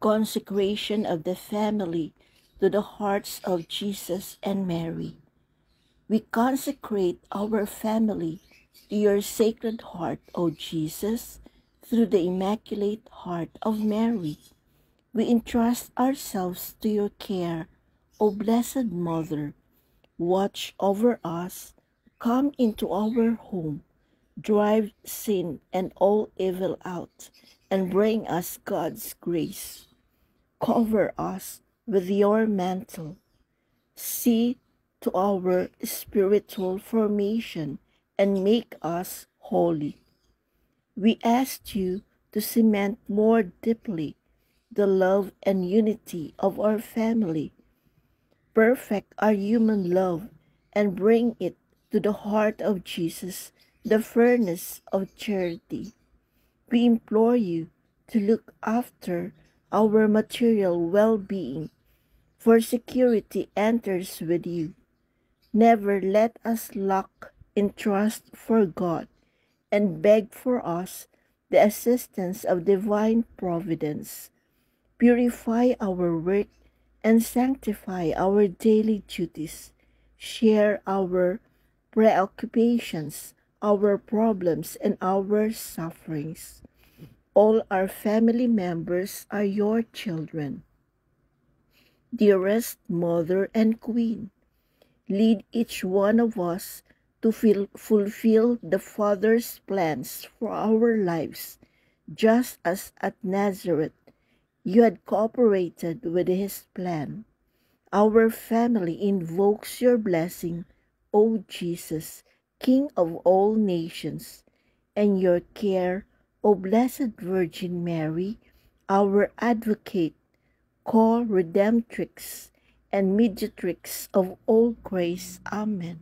Consecration of the family to the hearts of Jesus and Mary. We consecrate our family to your sacred heart, O Jesus, through the Immaculate Heart of Mary. We entrust ourselves to your care, O Blessed Mother. Watch over us, come into our home, drive sin and all evil out, and bring us God's grace. Cover us with your mantle. See to our spiritual formation and make us holy. We ask you to cement more deeply the love and unity of our family. Perfect our human love and bring it to the heart of Jesus, the furnace of charity. We implore you to look after our material well-being, for security enters with you. Never let us lack in trust for God, and beg for us the assistance of divine providence. Purify our work and sanctify our daily duties. Share our preoccupations, our problems, and our sufferings. All our family members are your children. Dearest Mother and Queen, lead each one of us to fulfill the Father's plans for our lives, just as at Nazareth you had cooperated with his plan. Our family invokes your blessing, O Jesus, King of all nations, and your care, O Blessed Virgin Mary, our advocate, co-redemptrix, and mediatrix of all grace. Amen.